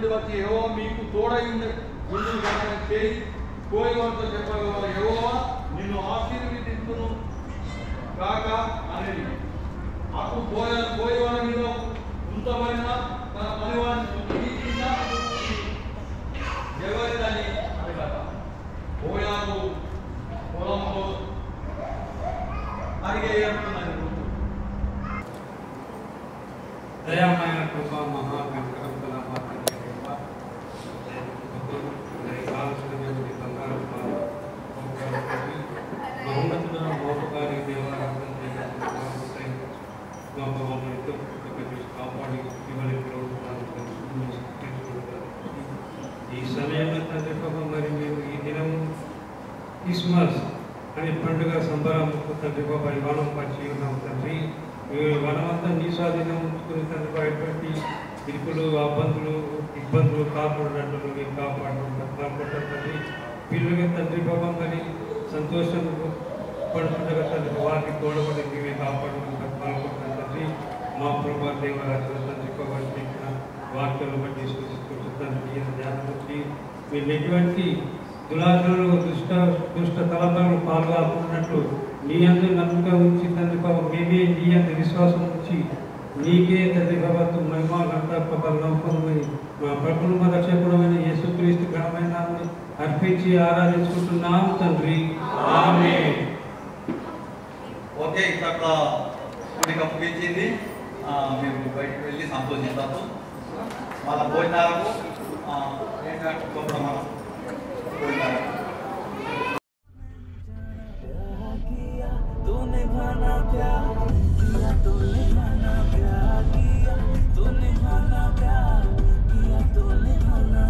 నుండి వచ్చి యెహోవా మీకు తోడై ఉండి చేయి కోయవారితో చెప్పగలవా యెహోవా నిన్ను ఆశీర్వదించును కాక అనేది. అప్పుడు కోయవారి మీద ఉంచబడిన తన పనివాడిని ఎవరిదని అడగట. పోయారు పొలంలో అడిగే అంటున్నాను. దయామయ కృప మహాకంకరం మహమ్మదుల మోపకారి దేవాలయం కాపాడి ఈ సమయంలో తండ్రి పాపం మరి మేము ఈ దినం క్రిస్మస్ అనే పండుగ సంబరాలకు తండ్రి బాబా ఇవాళం పరిచి ఉన్నాం తండ్రి. వనమంతా నీ స్వాధీనం ఉంచుకుని తండ్రి బాబా ఎటువంటి ఇరుకులు ఇబ్బందులు కాపాడినట్లు మీరు కాపాడుకుంటారు తండ్రి. పిల్లలుగా తండ్రి బాబా మరి సంతోషం పడుతుండగా తండ్రి వారికి తోడబడి మేమే కాపాడుకుంటారు పాల్గొంటాం తండ్రి. మా ప్రభా దేవరాజు తండ్రి బాబా చెప్పిన వార్తలు బట్టి తండ్రి ధ్యానం వచ్చి మీరు ఎటువంటి దురాశలు దుష్ట తలంలో పాల్గొన్నట్లు నీ అందు నమ్మకం ఉంచి తండ్రి బాబా మేమే నీ అందు విశ్వాసం ఉంచి నీకే తండ్రి బాబాతో మహిమ గంట నమ్మకమై మా ప్రభువు మా రక్షకుడమైన యేసుక్రీస్తు ఘనమైన అర్పించి ఆరాధించుకుంటున్నాం తండ్రి. ఆమేన్. ఓకే, ఇక్కడ కొద్దిగా ముగించింది. మీరు బయటకు వెళ్ళి సంతోషిస్తాము. మన భోజనాలకు ఏంటంటే మనం तूने भाना प्यार किया, तूने भाना प्यार किया, तूने भाना प्यार किया, तूने भाना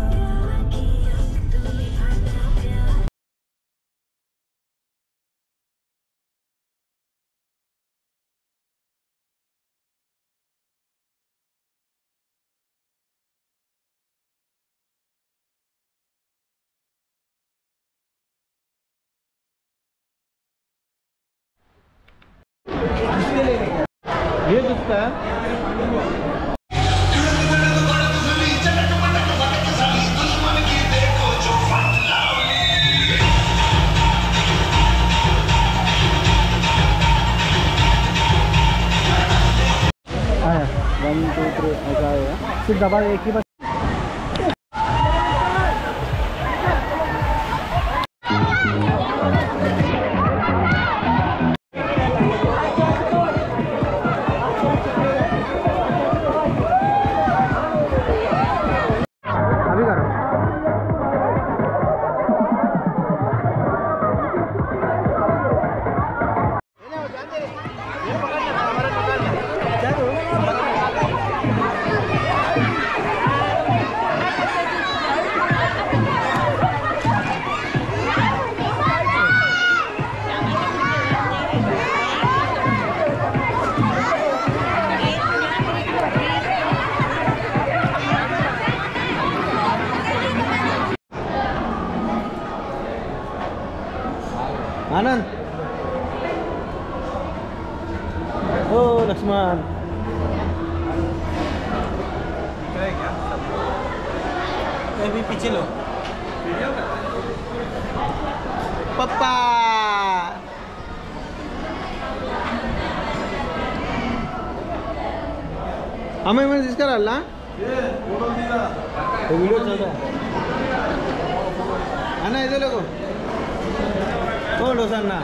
किया, तूने भाना प्यार. ये दिखता है आया 1 2 3 ऐसा आएगा, सिर्फ दबा एक ही बार. आनंद ओ लक्ष्मण अभी पीछे लो पप्पा हमें मैं जिसका डालना वीडियो चल रहा है ना. इधर लोगो ओ डोसन्ना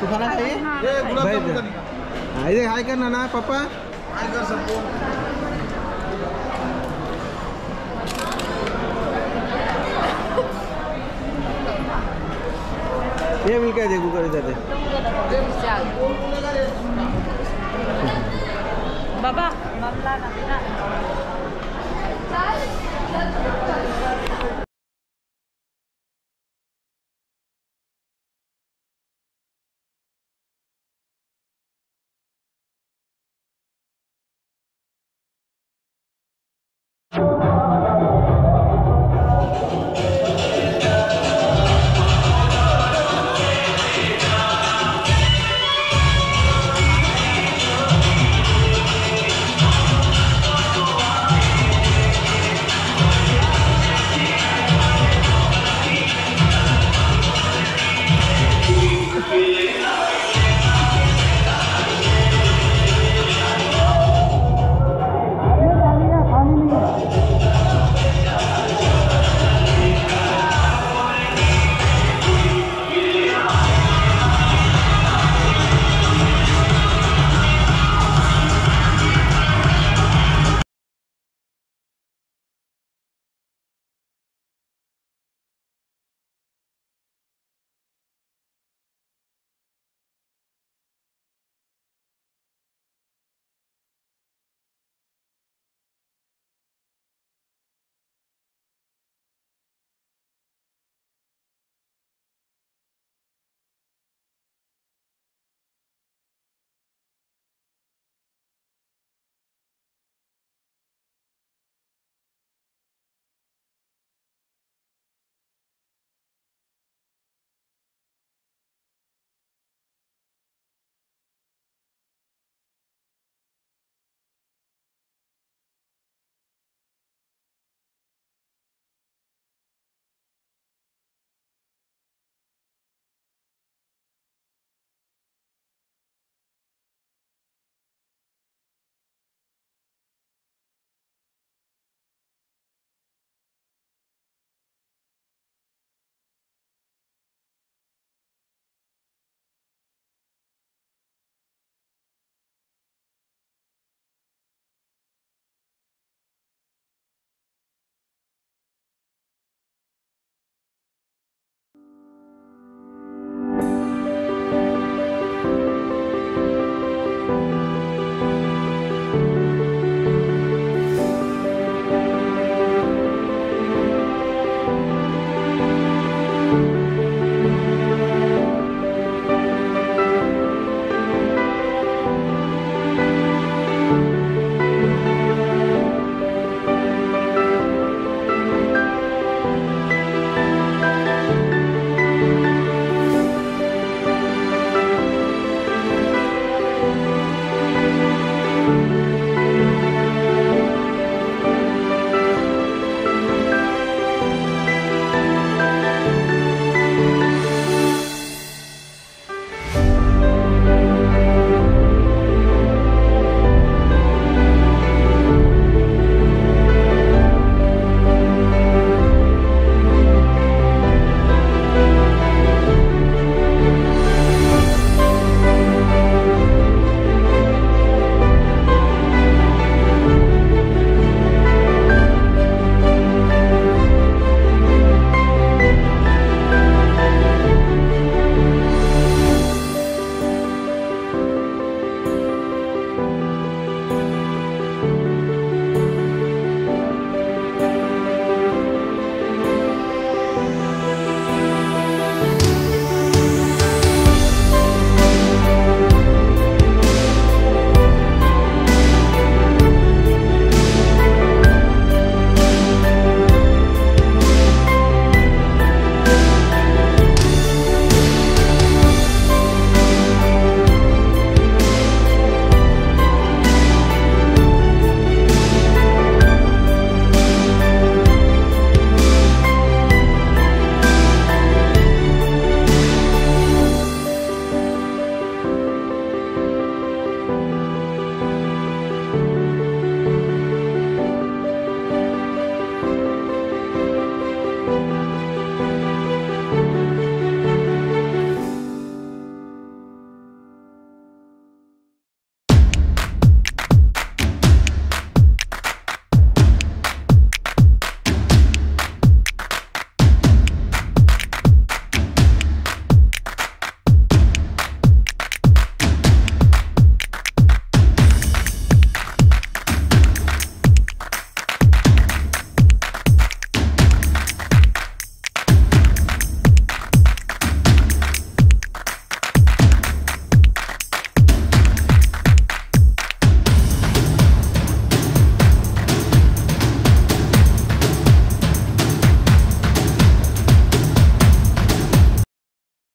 तू खाना खाइए. इधर हाई करना ना पापा, हाय कर सबको. ये मिल के देखो कर इधर बाबा मामला ना दे.